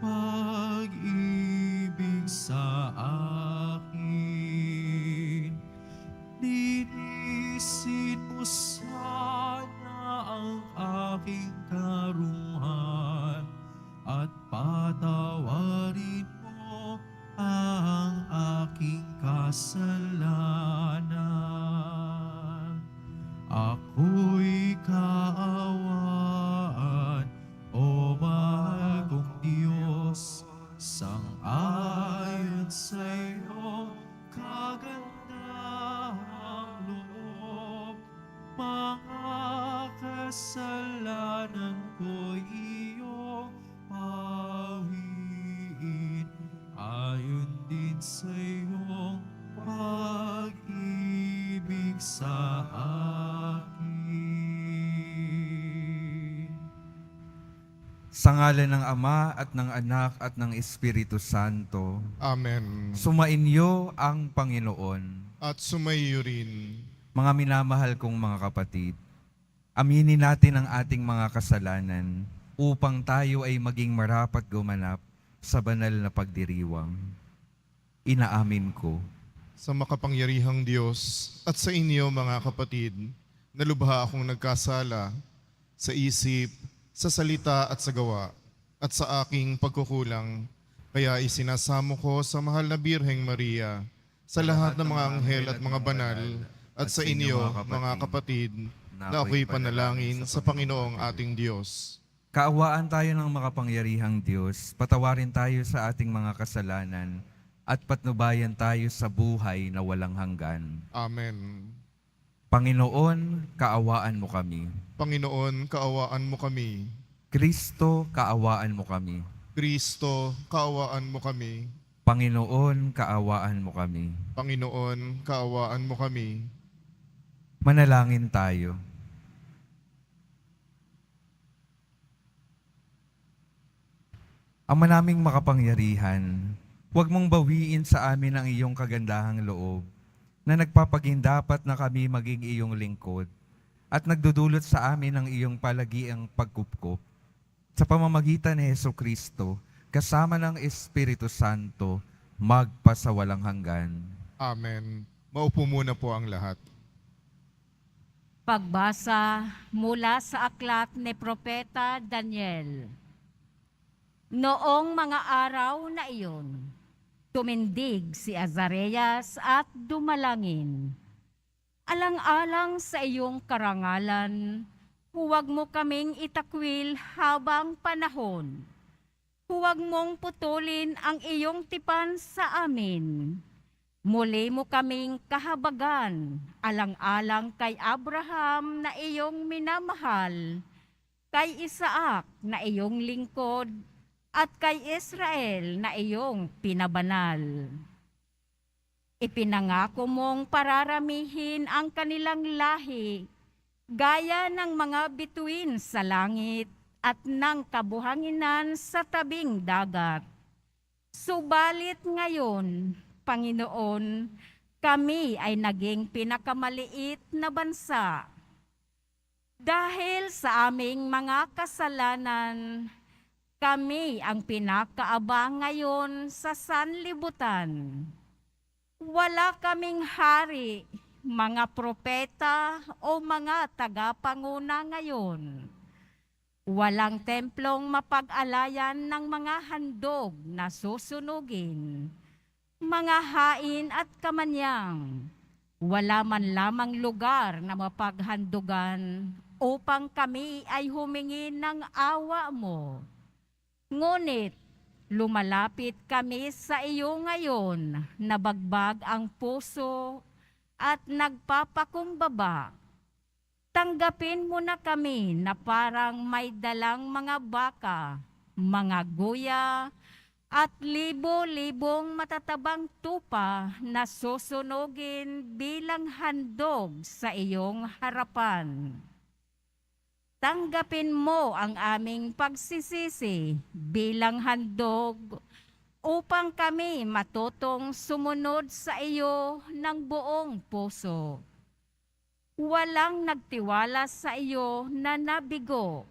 pag-ibig sa akin. Linisin mo sana ang aking karunungan at patawarin mo ang aking kasalanan. Ako'y kaawaan, o mahal kong Diyos, sang-ayon sa iyong kagandahang loob. Mga kasalanan ko'y iyong pawiin, ayon din sa iyong pag-ibig sa akin. Sa ngalan ng Ama at ng Anak at ng Espiritu Santo, Amen. sumainyo ang Panginoon. At sumaiyo rin. Mga minamahal kong mga kapatid, aminin natin ang ating mga kasalanan upang tayo ay maging marapat gumanap sa banal na pagdiriwang. Inaamin ko. Sa makapangyarihang Diyos at sa inyo mga kapatid, nalubha akong nagkasala sa isip, sa salita at sa gawa, at sa aking pagkukulang. Kaya isinasamo ko sa mahal na Birheng Maria, sa lahat ng mga anghel at mga banal, at sa inyo mga kapatid, na ako'y panalangin sa Panginoong ating Diyos. Kaawaan tayo ng makapangyarihang Diyos, patawarin tayo sa ating mga kasalanan, at patnubayan tayo sa buhay na walang hanggan. Amen. Panginoon, kaawaan mo kami. Panginoon, kaawaan mo kami. Kristo, kaawaan mo kami. Kristo, kaawaan mo kami. Panginoon, kaawaan mo kami. Panginoon, kaawaan mo kami. Manalangin tayo. Ama naming makapangyarihan, huwag mong bawiin sa amin ang iyong kagandahang loob na nagpapagindapat na kami maging iyong lingkod at nagdudulot sa amin ang iyong palagiang pagkupkop. Sa pamamagitan ni Jesucristo, kasama ng Espiritu Santo, magpasawalang hanggan. Amen. Maupo muna po ang lahat. Pagbasa mula sa aklat ni Propeta Daniel. Noong mga araw na iyon, tumindig si Azarias at dumalangin. Alang-alang sa iyong karangalan, huwag mo kaming itakwil habang panahon. Huwag mong putulin ang iyong tipan sa amin. Muli mo kaming kahabagan, alang-alang kay Abraham na iyong minamahal, kay Isaac na iyong lingkod, at kay Israel na iyong pinabanal. Ipinangako mong pararamihin ang kanilang lahi, gaya ng mga bituin sa langit at ng kabuhanginan sa tabing dagat. Subalit ngayon, Panginoon, kami ay naging pinakamaliit na bansa. Dahil sa aming mga kasalanan, kami ang pinakaabang ngayon sa sanlibutan. Wala kaming hari, mga propeta o mga tagapanguna ngayon. Walang templong mapag-alayan ng mga handog na susunugin, mga hain at kamanyang. Wala man lamang lugar na mapaghandugan upang kami ay humingi ng awa mo. Ngunit lumalapit kami sa iyo ngayon, nabagbag ang puso at nagpapakumbaba. Tanggapin mo na kami na parang may dalang mga baka, mga guya, at libo-libong matatabang tupa na susunugin bilang handog sa iyong harapan. Tanggapin mo ang aming pagsisisi bilang handog upang kami matutong sumunod sa iyo ng buong puso. Walang nagtiwala sa iyo na nabigo.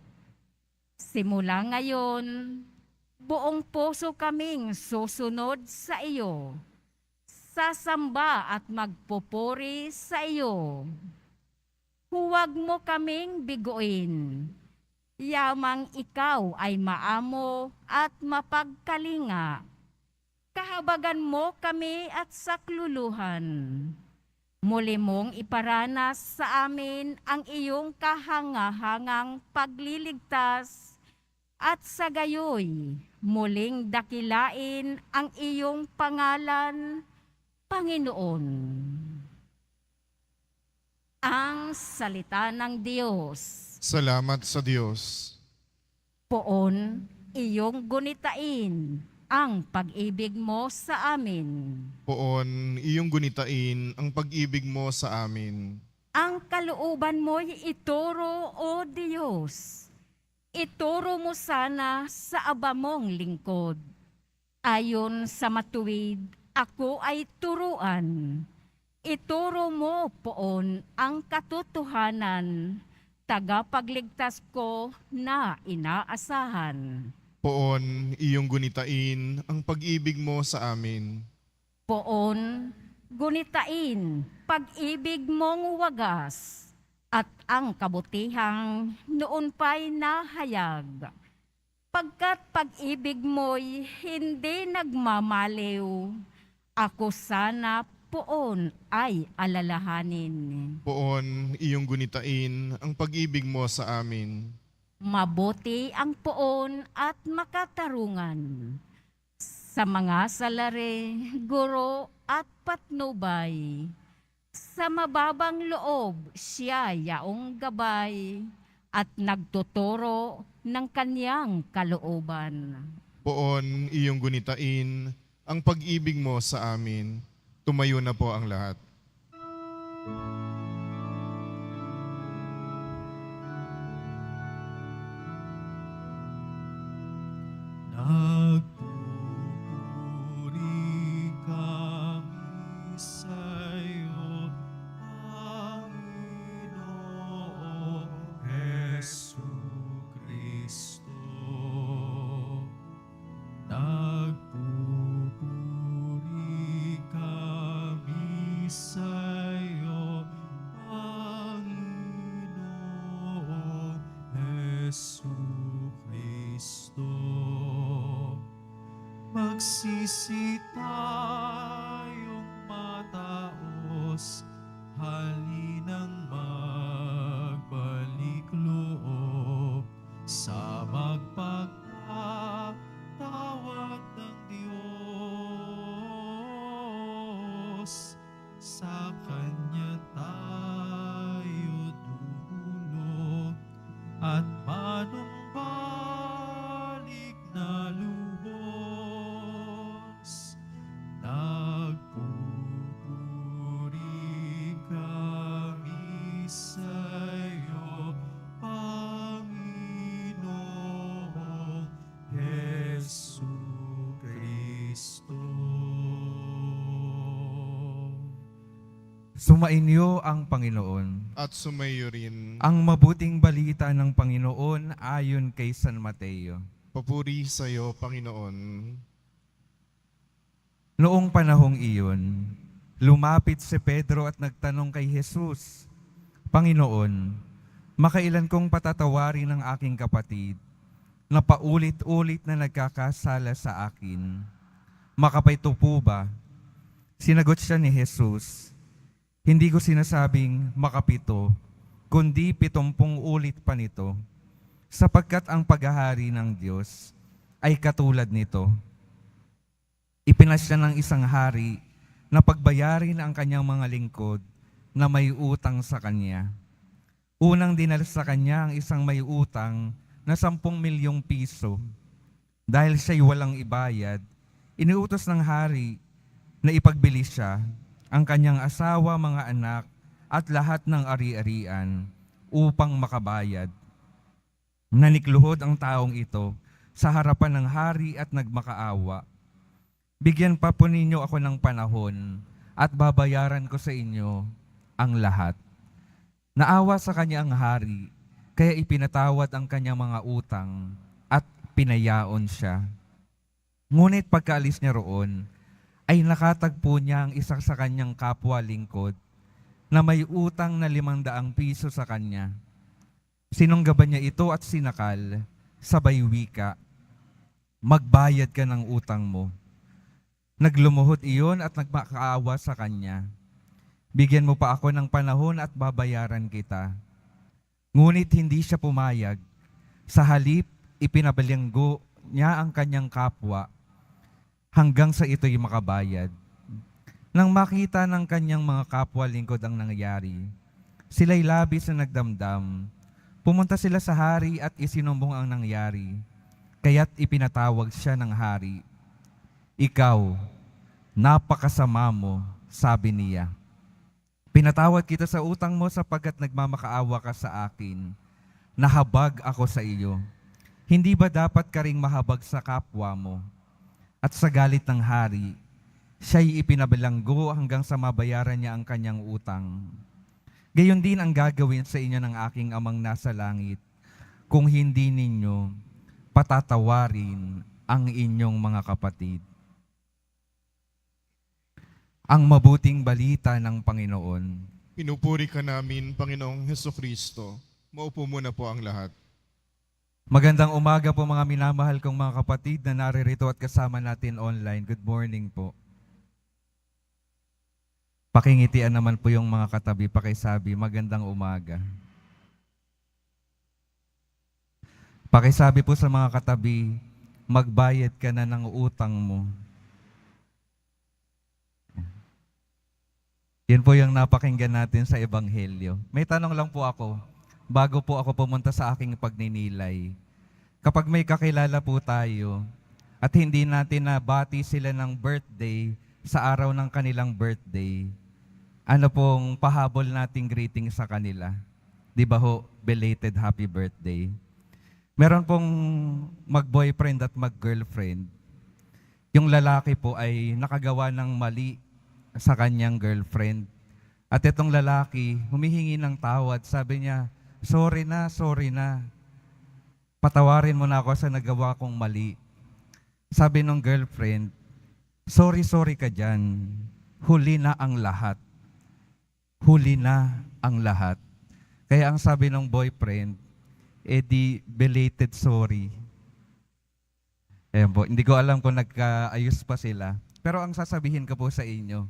Simula ngayon, buong puso kaming susunod sa iyo. Sasamba at magpupuri sa iyo. Huwag mo kaming biguin. Yamang ikaw ay maamo at mapagkalinga. Kahabagan mo kami at sakluluhan. Muli mong iparanas sa amin ang iyong kahangahangang pagliligtas at sa gayoy muling dakilain ang iyong pangalan, Panginoon. Ang salita ng Diyos. Salamat sa Diyos. Poon, iyong gunitain ang pag-ibig mo sa amin. Poon, iyong gunitain ang pag-ibig mo sa amin. Ang kalooban mo'y ituro, O Diyos. Ituro mo sana sa aba mong lingkod. Ayon sa matuwid, ako ay turuan. Ituro mo, Poon, ang katotohanan, tagapagligtas ko na inaasahan. Poon, iyong gunitain ang pag-ibig mo sa amin. Poon, gunitain pag-ibig mong wagas at ang kabutihang noon pa'y nahayag. Pagkat pag-ibig mo'y hindi nagmamaliw, ako sana, Poon, ay alalahanin. Poon, iyong gunitain ang pag-ibig mo sa amin. Mabuti ang poon at makatarungan. Sa mga salare, guro at patnubay. Sa mababang loob siya yaong gabay at nagtuturo ng kanyang kalooban. Poon, iyong gunitain ang pag-ibig mo sa amin. Tumayo na po ang lahat. Nagpupuri kami sa'yo, Panginoong Jesucristo. Nagpupuri kami sa'yo, Panginoong Jesucristo. Magsisi tayong mataos, halinang magbalik loob sa magpagpatawad ng Diyos. Sa Kanya tayo tumulog at manumbalik na lubos. Nagpupuri kami sa'yo, Panginoong Jesucristo. Sumainyo ang Panginoon. At sumayo rin. Ang mabuting balita ng Panginoon ayon kay San Mateo. Papuri sa iyo, Panginoon. Noong panahong iyon, lumapit si Pedro at nagtanong kay Jesus, Panginoon, makailan kong patatawarin ang aking kapatid na paulit-ulit na nagkakasala sa akin? Makapayto po ba? Sinagot siya ni Jesus, hindi ko sinasabing makapito, kundi 70 ulit pa nito, sapagkat ang paghahari ng Diyos ay katulad nito. Ipinasya ng isang hari na pagbayarin ang kanyang mga lingkod na may utang sa kanya. Unang dinala sa kanya ang isang may utang na 10 milyong piso. Dahil siya'y walang ibayad, iniutos ng hari na ipagbili siya, ang kanyang asawa, mga anak, at lahat ng ari-arian upang makabayad. Nanikluhod ang taong ito sa harapan ng hari at nagmakaawa. Bigyan pa po ninyo ako ng panahon at babayaran ko sa inyo ang lahat. Naawa sa kanya ang hari, kaya ipinatawad ang kanyang mga utang at pinayaon siya. Ngunit pagkaalis niya roon, ay nakatagpo niya ang isa sa kanyang kapwa lingkod na may utang na 500 piso sa kanya. Sinunggaban niya ito at sinakal, sabay wika, "Magbayad ka ng utang mo." Naglumuhod iyon at nagmakaawa sa kanya. "Bigyan mo pa ako ng panahon at babayaran kita." Ngunit hindi siya pumayag. Sa halip, ipinabalinggo niya ang kanyang kapwa hanggang sa ito'y makabayad. Nang makita ng kanyang mga kapwa lingkod ang nangyari, sila'y labis na nagdamdam. Pumunta sila sa hari at isinumbong ang nangyari. Kaya't ipinatawag siya ng hari. "Ikaw, napakasama mo," sabi niya. "Pinatawad kita sa utang mo sapagkat nagmamakaawa ka sa akin. Nahabag ako sa iyo. Hindi ba dapat ka ring mahabag sa kapwa mo?" At sa galit ng hari, siya'y ipinabalanggo hanggang sa mabayaran niya ang kanyang utang. Gayon din ang gagawin sa inyo ng aking amang nasa langit kung hindi ninyo patatawarin ang inyong mga kapatid. Ang mabuting balita ng Panginoon. Pinupuri ka namin, Panginoong Hesukristo. Maupo muna po ang lahat. Magandang umaga po mga minamahal kong mga kapatid na naririto at kasama natin online. Good morning po. Pakingitian naman po yung mga katabi, pakisabi, magandang umaga. Pakisabi po sa mga katabi, magbayad ka na ng utang mo. Yan po yung napakinggan natin sa Ebanghelyo. May tanong lang po ako. Bago po ako pumunta sa aking pagninilay, kapag may kakilala po tayo at hindi natin nabati sila ng birthday sa araw ng kanilang birthday, ano pong pahabol nating greeting sa kanila? Di ba ho, belated happy birthday? Meron pong mag-boyfriend at mag-girlfriend. Yung lalaki po ay nakagawa ng mali sa kanyang girlfriend. At itong lalaki, humihingi ng tawad. Sabi niya, sorry na. Patawarin mo na ako sa nagawa kong mali." Sabi ng girlfriend, sorry ka dyan. Huli na ang lahat. Huli na ang lahat. Kaya ang sabi ng boyfriend, di belated sorry. Ayan po, hindi ko alam kung nagkaayos pa sila. Pero ang sasabihin ko po sa inyo,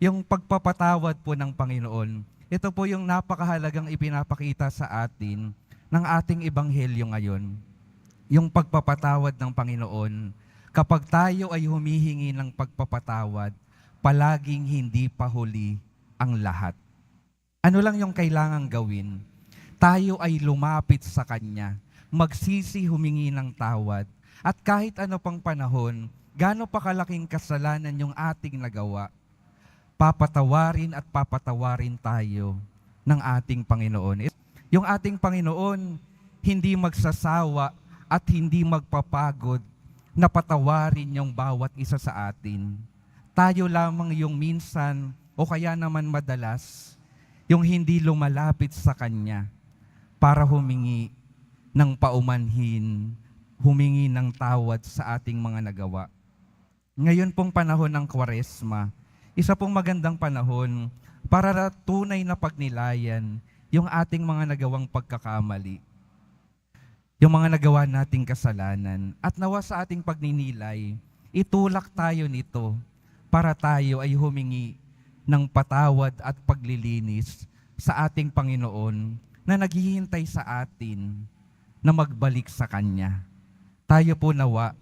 yung pagpapatawad po ng Panginoon, ito po yung napakahalagang ipinapakita sa atin ng ating ebanghelyo ngayon. Yung pagpapatawad ng Panginoon, kapag tayo ay humihingi ng pagpapatawad, palaging hindi pa huli ang lahat. Ano lang yung kailangang gawin? Tayo ay lumapit sa Kanya, magsisi humingi ng tawad, at kahit ano pang panahon, gaano pa kalaking kasalanan yung ating nagawa, papatawarin at papatawarin tayo ng ating Panginoon. Yung ating Panginoon, hindi magsasawa at hindi magpapagod na patawarin yung bawat isa sa atin. Tayo lamang yung minsan o kaya naman madalas, yung hindi lumalapit sa Kanya para humingi ng paumanhin, humingi ng tawad sa ating mga nagawa. Ngayon pong panahon ng Kwaresma, isa pong magandang panahon para tunay na pagnilayan yung ating mga nagawang pagkakamali, yung mga nagawa nating kasalanan, at nawa sa ating pagninilay, itulak tayo nito para tayo ay humingi ng patawad at paglilinis sa ating Panginoon na naghihintay sa atin na magbalik sa Kanya. Tayo po nawa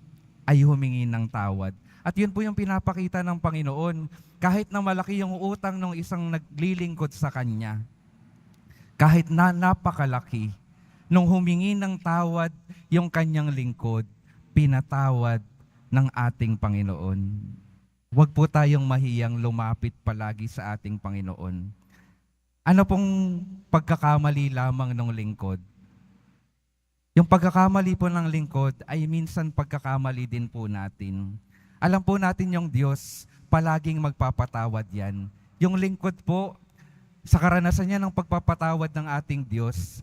ay humingi ng tawad. At yun po yung pinapakita ng Panginoon, kahit na malaki yung utang ng isang naglilingkod sa Kanya, kahit na napakalaki, nung humingi ng tawad yung kanyang lingkod, pinatawad ng ating Panginoon. Huwag po tayong mahiyang lumapit palagi sa ating Panginoon. Ano pong pagkakamali lamang ng lingkod? Yung pagkakamali po ng lingkod ay minsan pagkakamali din po natin. Alam po natin yung Diyos, palaging magpapatawad yan. Yung lingkod po, sa karanasan niya ng pagpapatawad ng ating Diyos,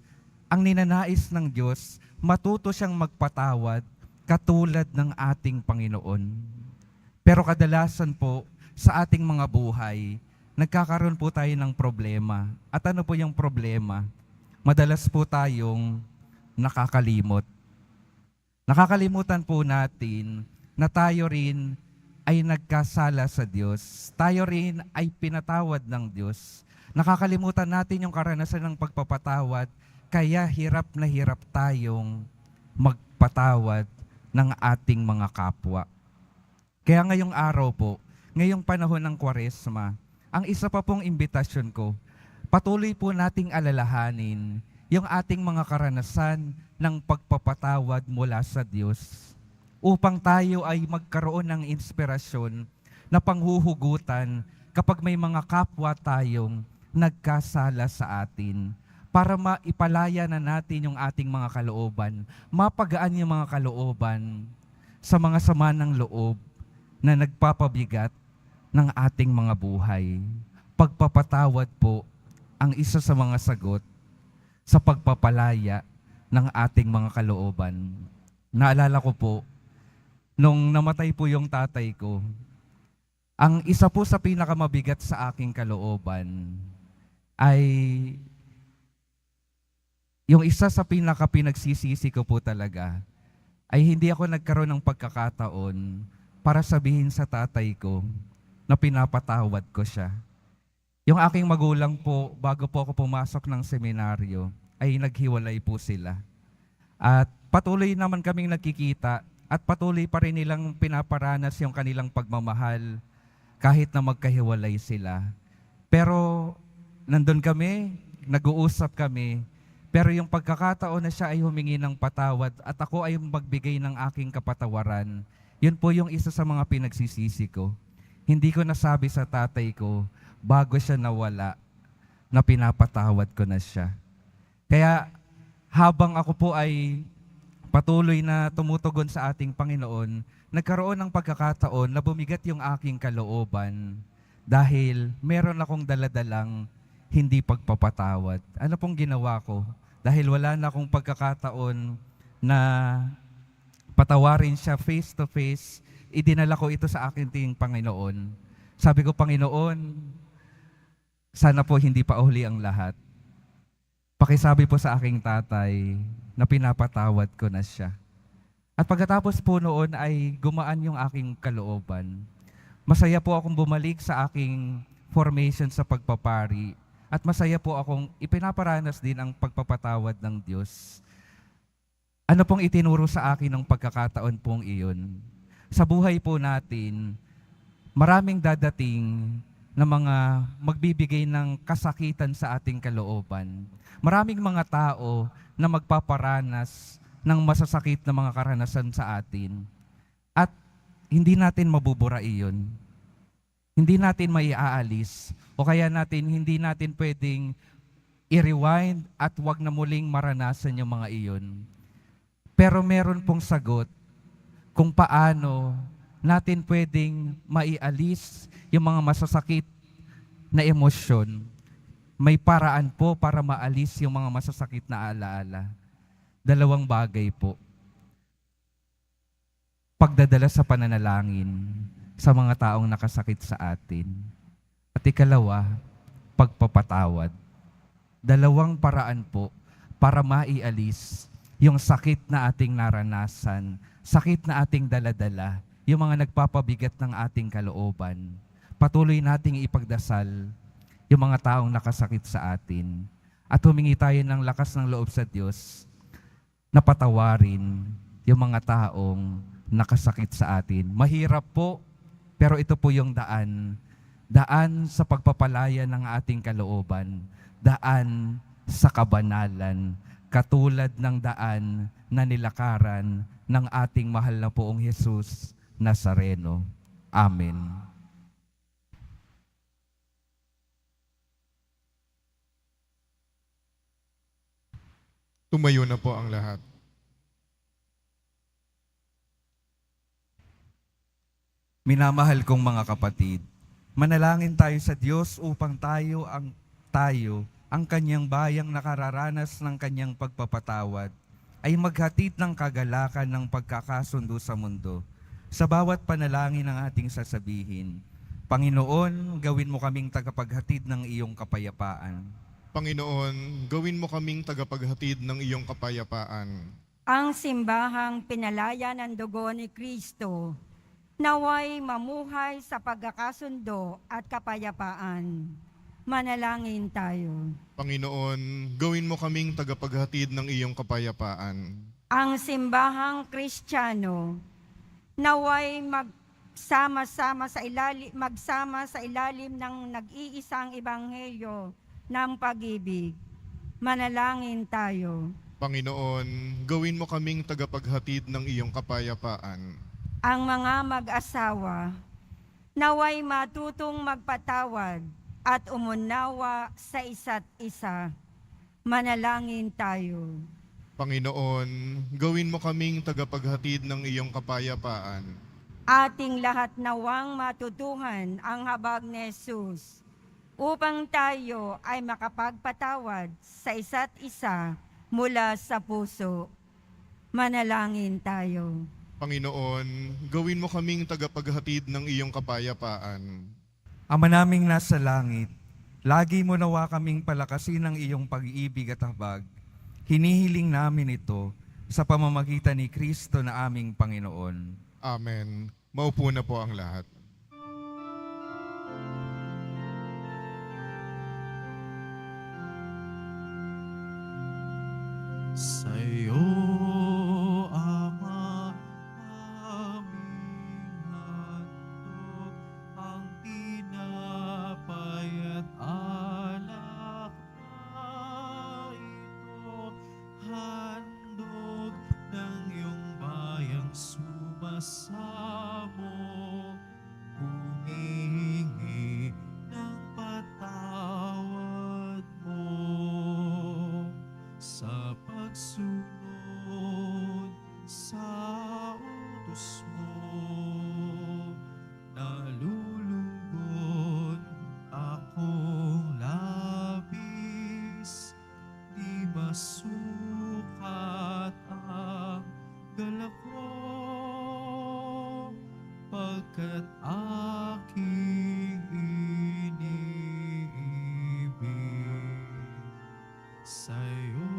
ang ninanais ng Diyos, matuto siyang magpatawad katulad ng ating Panginoon. Pero kadalasan po sa ating mga buhay, nagkakaroon po tayo ng problema. At ano po yung problema? Madalas po tayong nakakalimot. Nakakalimutan po natin na tayo rin ay nagkasala sa Diyos. Tayo rin ay pinatawad ng Diyos. Nakakalimutan natin yung karanasan ng pagpapatawad, kaya hirap na hirap tayong magpatawad ng ating mga kapwa. Kaya ngayong araw po, ngayong panahon ng Kwaresma, ang isa pa pong imbitasyon ko, patuloy po nating alalahanin yung ating mga karanasan ng pagpapatawad mula sa Diyos upang tayo ay magkaroon ng inspirasyon na panghuhugutan kapag may mga kapwa tayong nagkasala sa atin para maipalaya na natin yung ating mga kalooban, mapagaan yung mga kalooban sa mga sama ng loob na nagpapabigat ng ating mga buhay. Pagpapatawad po ang isa sa mga sagot sa pagpapalaya ng ating mga kalooban. Naalala ko po, nung namatay po yung tatay ko, ang isa po sa pinakamabigat sa aking kalooban ay yung isa sa pinakapiнаgsisisi ko po talaga ay hindi ako nagkaroon ng pagkakataon para sabihin sa tatay ko na pinapatawad ko siya. Yung aking magulang po, bago po ako pumasok ng seminaryo, ay naghiwalay po sila. At patuloy naman kaming nagkikita at patuloy pa rin nilang pinaparanas yung kanilang pagmamahal kahit na magkahiwalay sila. Pero nandun kami, nag-uusap kami, pero yung pagkakataon na siya ay humingi ng patawad at ako ay magbigay ng aking kapatawaran, yun po yung isa sa mga pinagsisisi ko. Hindi ko nasabi sa tatay ko, bago siya nawala, na pinapatawad ko na siya. Kaya habang ako po ay patuloy na tumutugon sa ating Panginoon, nagkaroon ng pagkakataon na bumigat yung aking kalooban dahil meron akong daladalang hindi pagpapatawad. Ano pong ginawa ko? Dahil wala na akong pagkakataon na patawarin siya face to face, idinala ko ito sa aking ting Panginoon. Sabi ko, Panginoon, sana po hindi pa uli ang lahat. Pakisabi po sa aking tatay na pinapatawad ko na siya. At pagkatapos po noon ay gumaan yung aking kalooban. Masaya po akong bumalik sa aking formation sa pagpapari at masaya po akong ipinaparanas din ang pagpapatawad ng Diyos. Ano pong itinuro sa akin ng pagkakataon pong iyon? Sa buhay po natin, maraming dadating na mga magbibigay ng kasakitan sa ating kalooban. Maraming mga tao na magpaparanas ng masasakit na mga karanasan sa atin. At hindi natin mabubura iyon. Hindi natin maiaalis o kaya hindi natin pwedeng i-rewind at wag na muling maranasan yung mga iyon. Pero meron pong sagot kung paano natin pwedeng maialis yung mga masasakit na emosyon. May paraan po para maalis yung mga masasakit na alaala. Dalawang bagay po. Pagdadala sa pananalangin sa mga taong nakasakit sa atin. At ikalawa, pagpapatawad. Dalawang paraan po para maialis yung sakit na ating naranasan, sakit na ating daladala, yung mga nagpapabigat ng ating kalooban. Patuloy nating ipagdasal yung mga taong nakasakit sa atin at humingi tayo ng lakas ng loob sa Diyos na patawarin yung mga taong nakasakit sa atin. Mahirap po, pero ito po yung daan. Daan sa pagpapalaya ng ating kalooban. Daan sa kabanalan. Katulad ng daan na nilakaran ng ating mahal na poong Jesus Nazareno. Amen. Tumayo na po ang lahat. Minamahal kong mga kapatid, manalangin tayo sa Diyos upang tayo ang kanyang bayang nakararanas ng kanyang pagpapatawad ay maghatid ng kagalakan ng pagkakasundo sa mundo. Sa bawat panalangin ng ating sasabihin, Panginoon, gawin mo kaming tagapaghatid ng iyong kapayapaan. Panginoon, gawin mo kaming tagapaghatid ng iyong kapayapaan. Ang simbahang pinalaya ng dugo ni Kristo, naway mamuhay sa pagkakasundo at kapayapaan. Manalangin tayo. Panginoon, gawin mo kaming tagapaghatid ng iyong kapayapaan. Ang simbahang Kristiyano, naway magsama sa ilalim ng nag-iisang ebanghelyo ng pag-ibig. Manalangin tayo. Panginoon, gawin mo kaming tagapaghatid ng iyong kapayapaan. Ang mga mag-asawa, naway matutong magpatawad at umunawa sa isa't isa. Manalangin tayo. Panginoon, gawin mo kaming tagapaghatid ng iyong kapayapaan. Ating lahat nawang matutuhan ang habag ni Jesus upang tayo ay makapagpatawad sa isa't isa mula sa puso. Manalangin tayo. Panginoon, gawin mo kaming tagapaghatid ng iyong kapayapaan. Ama naming nasa langit, lagi mo nawa kaming palakasin ng iyong pag-ibig at habag. Hinihiling namin ito sa pamamagitan ni Kristo na aming Panginoon. Amen. Maupo na po ang lahat. Sa'yo, Ama, aming handog ang tinapay at alak na ito, handog ng iyong bayang sumasamo, humingi ng patawad mo sa pagsunod sa utos mo. Nalulugod akong labis, di masukat ang galak mo, pagkat aking iniibig. Sa'yo,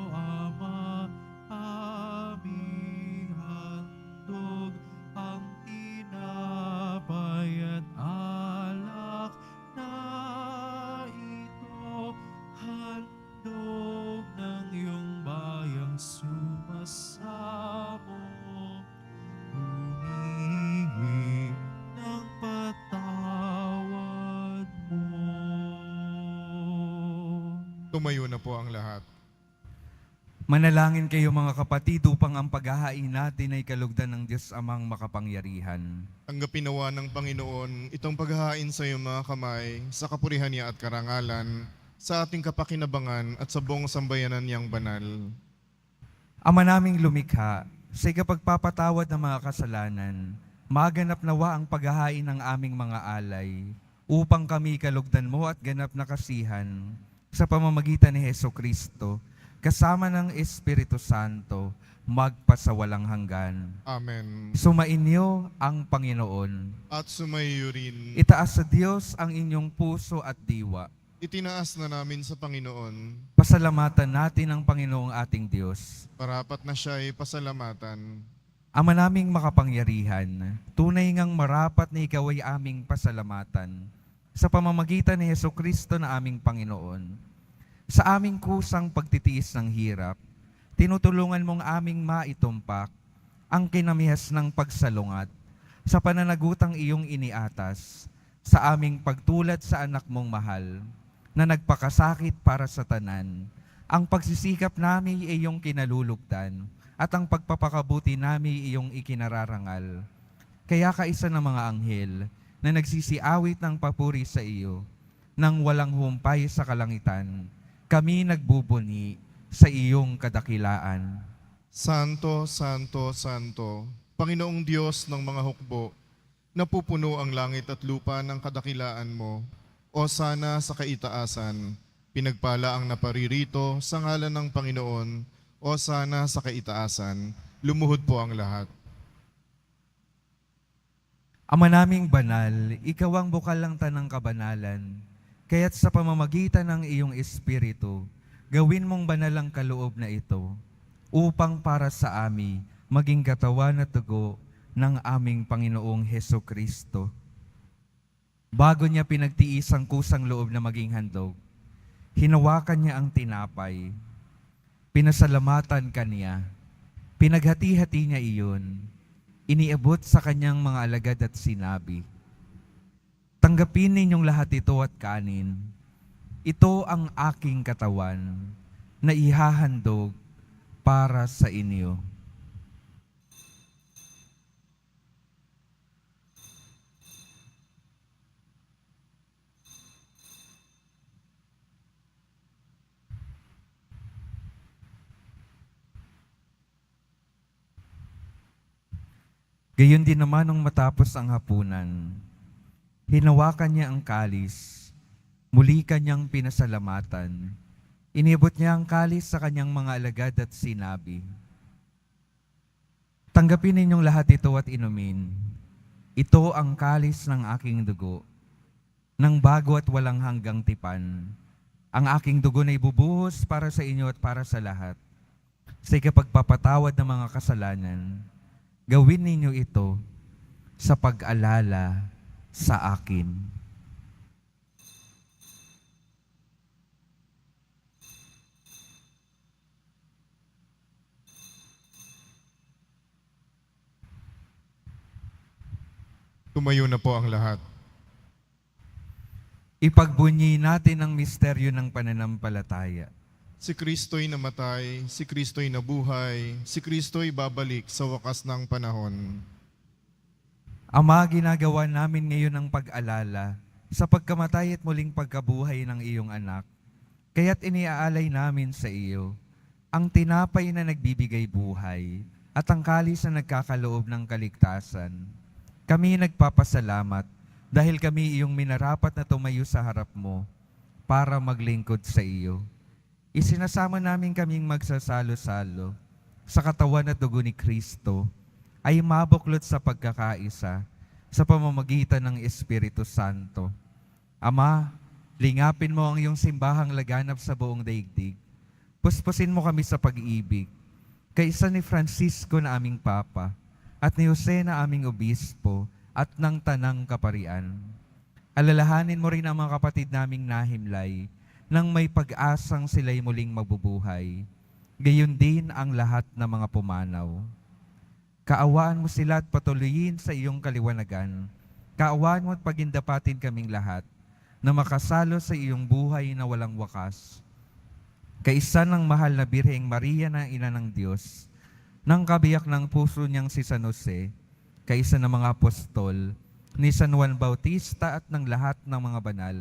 Ama, aming handog ang tinapay at alak na ito, handog ng iyong bayang sumasamo, humingi ng patawad mo. Tumayo na po ang lahat. Manalangin kayo mga kapatid upang ang paghahain natin ay kalugdan ng Diyos Amang makapangyarihan. Tanggapin nawa ng Panginoon itong paghahain sa iyong mga kamay sa kapurihan niya at karangalan, sa ating kapakinabangan at sa buong sambayanan niyang banal. Ama naming lumikha, sa ikapagpapatawad ng mga kasalanan, maganap nawa ang paghahain ng aming mga alay, upang kami kalugdan mo at ganap na kasihan, sa pamamagitan ni Heso Kristo, kasama ng Espiritu Santo, magpasawalang hanggan. Amen. Sumainyo ang Panginoon. At sumayo rin, Itaas sa Diyos ang inyong puso at diwa. itinaas na namin sa Panginoon, Pasalamatan natin ang Panginoong ating Diyos. parapat na siya ay pasalamatan. Ama naming makapangyarihan, tunay ngang marapat na ikaw ay aming pasalamatan sa pamamagitan ni Heso Kristo na aming Panginoon. Sa aming kusang pagtitiis ng hirap, tinutulungan mong aming maitumpak ang kinamihas ng pagsalungat sa pananagutang iyong iniatas sa aming pagtulad sa anak mong mahal na nagpakasakit para sa tanan. Ang pagsisikap namin iyong kinalulugdan at ang pagpapakabuti namin iyong ikinararangal. Kaya kaisa ng mga anghel na nagsisiawit ng papuri sa iyo, nang walang humpay sa kalangitan, kami nagbubuni sa iyong kadakilaan. Santo, Santo, Santo, Panginoong Diyos ng mga hukbo, napupuno ang langit at lupa ng kadakilaan mo. O sana sa kaitaasan, pinagpala ang naparirito sa ngalan ng Panginoon, O sana sa kaitaasan, lumuhod po ang lahat. Ama naming banal, ikaw ang bukal ng tanang kabanalan, kaya't sa pamamagitan ng iyong Espiritu, gawin mong banal ang kaloob na ito, upang para sa amin maging katawan at dugo ng aming Panginoong Heso Kristo. Bago niya pinagtiis ang kusang loob na maging handog, hinawakan niya ang tinapay, pinasalamatan kaniya, pinaghati-hati niya iyon, iniabot sa kanyang mga alagad at sinabi, "Tanggapin ninyong lahat ito at kanin. Ito ang aking katawan na ihahandog para sa inyo." Gayon din naman nung matapos ang hapunan, hinawakan niya ang kalis, muli kanyang pinasalamatan. Inibot niya ang kalis sa kanyang mga alagad at sinabi, "Tanggapin ninyong lahat ito at inumin. Ito ang kalis ng aking dugo, ng bago at walang hanggang tipan. Ang aking dugo na ibubuhos para sa inyo at para sa lahat. Sa ikapagpapatawad ng mga kasalanan, gawin ninyo ito sa pag-alala sa akin." Tumayo na po ang lahat. Ipagbunyi natin ang misteryo ng pananampalataya. Si Kristo'y namatay, si Kristo'y nabuhay, si Kristo'y babalik sa wakas ng panahon. Ama, ginagawa namin ngayon ang pag-alala sa pagkamatay at muling pagkabuhay ng iyong anak. Kaya't iniaalay namin sa iyo ang tinapay na nagbibigay buhay at ang kalis na nagkakaloob ng kaligtasan. Kami nagpapasalamat dahil kami iyong minarapat na tumayo sa harap mo para maglingkod sa iyo. Isinasama namin kaming magsasalo-salo sa katawan at dugo ni Kristo ay mabuklod sa pagkakaisa sa pamamagitan ng Espiritu Santo. Ama, lingapin mo ang iyong simbahang laganap sa buong daigdig. Puspusin mo kami sa pag-ibig, kaisa ni Francisco na aming Papa at ni Jose na aming Obispo at ng Tanang Kaparian. Alalahanin mo rin ang mga kapatid naming nahimlay nang may pag-asang sila'y muling mabubuhay. Gayon din ang lahat ng mga pumanaw. Kaawaan mo sila at patuloyin sa iyong kaliwanagan. Kaawaan mo at pagindapatin kaming lahat na makasalo sa iyong buhay na walang wakas. Kaisa ng mahal na Birheng Maria na Ina ng Diyos, ng kabiyak ng puso niyang si San Jose, kaisa ng mga apostol, ni San Juan Bautista at ng lahat ng mga banal,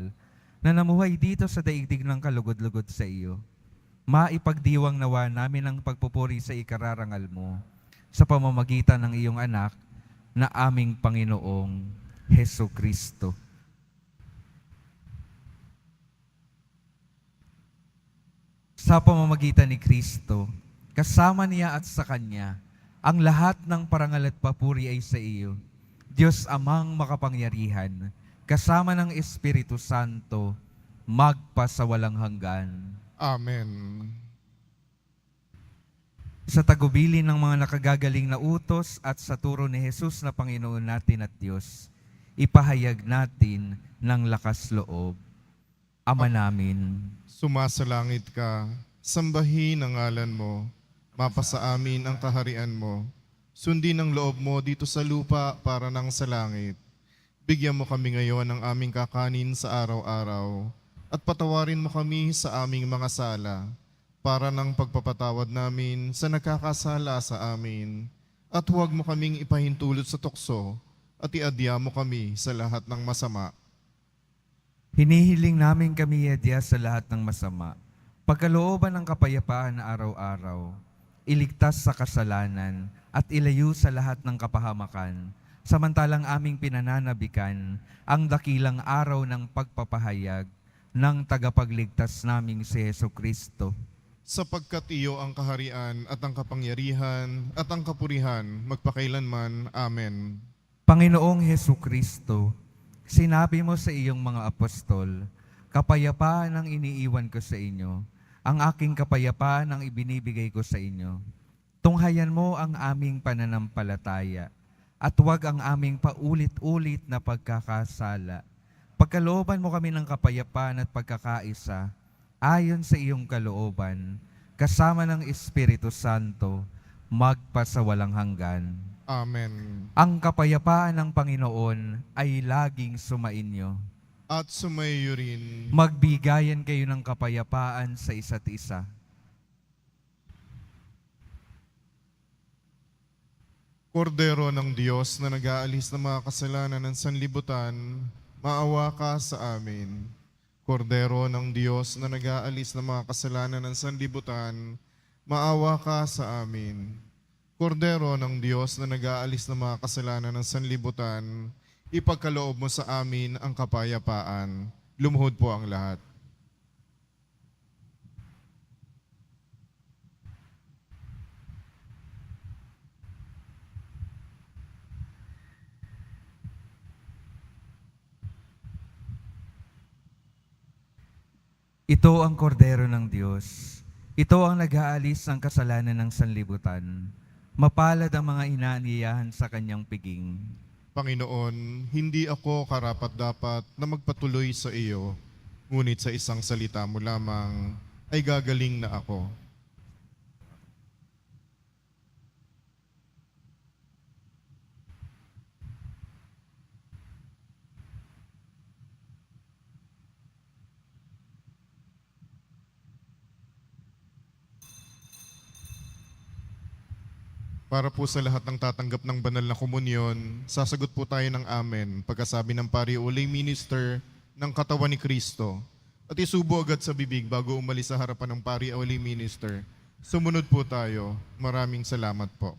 na namuhay dito sa daigdig ng kalugod-lugod sa iyo. Maipagdiwang nawa namin ang pagpupuri sa ikararangal mo sa pamamagitan ng iyong anak na aming Panginoong Heso Kristo. Sa pamamagitan ni Kristo, kasama niya at sa Kanya, ang lahat ng parangal at papuri ay sa iyo, Diyos Amang makapangyarihan, kasama ng Espiritu Santo, magpasawalang hanggan. Amen. Sa tagubilin ng mga nakagagaling na utos at sa turo ni Jesus na Panginoon natin at Diyos, ipahayag natin ng lakas loob. Ama namin, Sumasalangit ka, sambahin ang ngalan mo, mapasa amin ang kaharian mo, sundin ang loob mo dito sa lupa para nang sa langit. Bigyan mo kami ngayon ng aming kakanin sa araw-araw, at patawarin mo kami sa aming mga sala, para ng pagpapatawad namin sa nagkakasala sa amin. At huwag mo kaming ipahintulot sa tukso, at iadya mo kami sa lahat ng masama. hinihiling namin kami yadya sa lahat ng masama, pagkalooban ng kapayapaan na araw-araw, iligtas sa kasalanan at ilayo sa lahat ng kapahamakan, samantalang aming pinananabikan ang dakilang araw ng pagpapahayag ng tagapagligtas naming si Heso Kristo. sapagkat iyo ang kaharian at ang kapangyarihan at ang kapurihan magpakailanman. Amen. Panginoong Hesu Kristo, sinabi mo sa iyong mga apostol, kapayapaan ang iniiwan ko sa inyo, ang aking kapayapaan ang ibinibigay ko sa inyo. Tunghayan mo ang aming pananampalataya at huwag ang aming paulit-ulit na pagkakasala. Pagkalooban mo kami ng kapayapaan at pagkakaisa, ayon sa iyong kalooban, kasama ng Espiritu Santo, magpasawalang hanggan. Amen. Ang kapayapaan ng Panginoon ay laging sumainyo. At sumayo rin. Magbigayan kayo ng kapayapaan sa isa't isa. Kordero ng Diyos na nag-aalis ng mga kasalanan ng sanlibutan, maawa ka sa amin. Kordero ng Diyos na nag-aalis ng mga kasalanan ng sanlibutan, maawa ka sa amin. Kordero ng Diyos na nag-aalis ng mga kasalanan ng sanlibutan, ipagkaloob mo sa amin ang kapayapaan. Lumuhod po ang lahat. Ito ang kordero ng Diyos. Ito ang nag-aalis ng kasalanan ng sanlibutan. Mapalad ang mga inaaniyahan sa kanyang piging. Panginoon, hindi ako karapat-dapat na magpatuloy sa iyo, ngunit sa isang salita mo lamang ay gagaling na ako. Para po sa lahat ng tatanggap ng banal na komunyon, sasagot po tayo ng amen pagkasabi ng pari o lay minister ng katawan ni Kristo. At isubo agad sa bibig bago umalis sa harapan ng pari o lay minister. Sumunod po tayo. Maraming salamat po.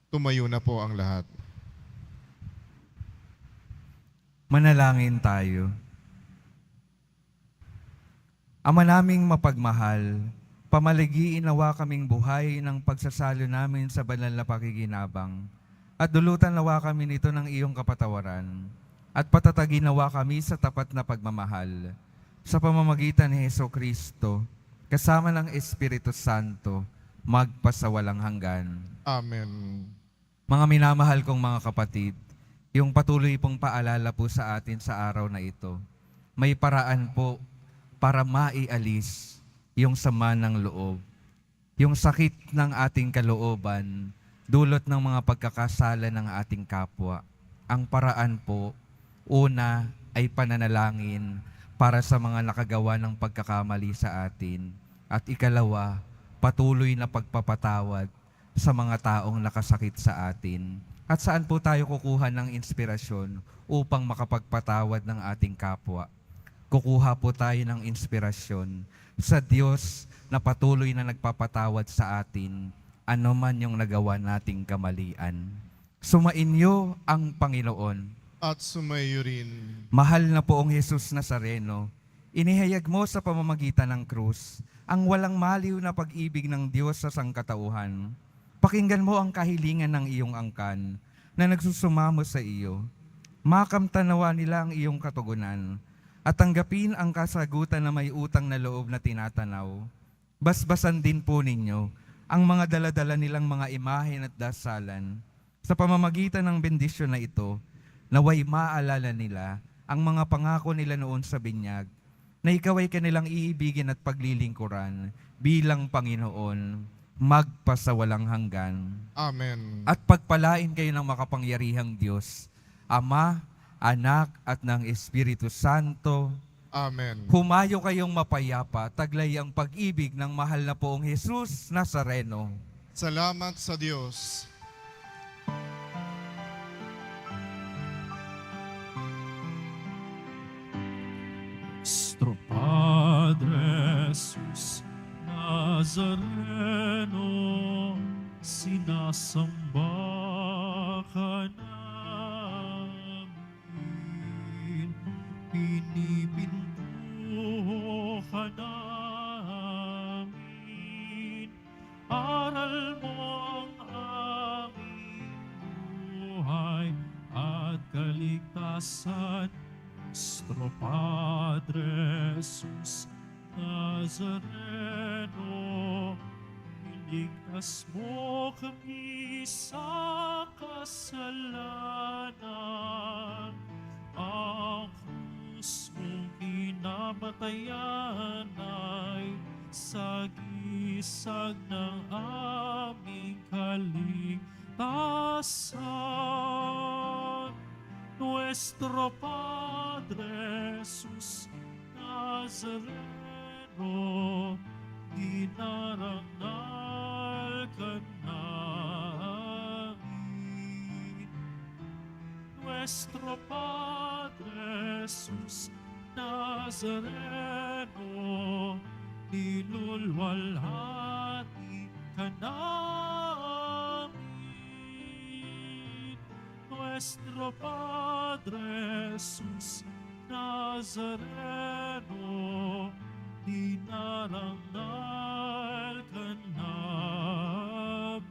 Tumayo na po ang lahat. Manalangin tayo. Ama naming mapagmahal, pamaligiin nawa kaming buhay ng pagsasalo namin sa banal na pakikinabang at dulutan nawa kami nito ng iyong kapatawaran at patatagin nawa kami sa tapat na pagmamahal sa pamamagitan ni Hesu Kristo kasama ng Espiritu Santo magpasawalang hanggan. Amen. Mga minamahal kong mga kapatid, yung patuloy pong paalala po sa atin sa araw na ito, may paraan po para maialis yung sama ng loob, yung sakit ng ating kalooban, dulot ng mga pagkakasala ng ating kapwa. Ang paraan po, una ay pananalangin para sa mga nakagawa ng pagkakamali sa atin. At ikalawa, patuloy na pagpapatawad sa mga taong nakasakit sa atin. At saan po tayo kukuha ng inspirasyon upang makapagpatawad ng ating kapwa? Kukuha po tayo ng inspirasyon sa Diyos na patuloy na nagpapatawad sa atin, ano man yung nagawa nating kamalian. Sumainyo ang Panginoon. At sumayo rin. Mahal na poong Jesus Nazareno, inihayag mo sa pamamagitan ng krus ang walang maliw na pag-ibig ng Diyos sa sangkatauhan. Pakinggan mo ang kahilingan ng iyong angkan na nagsusumamo sa iyo. Makamtanawa nila ang iyong katugunan at tanggapin ang kasagutan na may utang na loob na tinatanaw. Basbasan din po ninyo ang mga daladala nilang mga imahen at dasalan. Sa pamamagitan ng bendisyon na ito, naway maalala nila ang mga pangako nila noon sa binyag, na ikaw ay kanilang iibigin at paglilingkuran bilang Panginoon, magpasawalang hanggan. Amen. At pagpalain kayo ng makapangyarihang Diyos, Ama, Anak, at ng Espiritu Santo. Amen. Humayo kayong mapayapa, taglay ang pag-ibig ng mahal na poong Jesus Nazareno. Salamat sa Diyos. Nuestro Padre Jesus Nazareno, sinasamba ka namin, pinipinto ka namin, aral mo ang aming buhay at kaligtasan. Nuestro Padre Jesus Nazareno, iligtas mo kami sa kasalanan. Ang krus mong kinamatayan ay sagisag ng aming kaligtasan. Nuestro Padre Jesus Nazareno, dinarangal ka namin. Nuestro Padre Jesus Nazareno, nilulwalhati ka namin. Nuestro Padre Jesus Nazareno, dinarangal ka namin.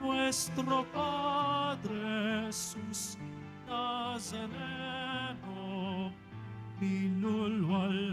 Nuestro Padre Jesus Nazareno, nilulwalhati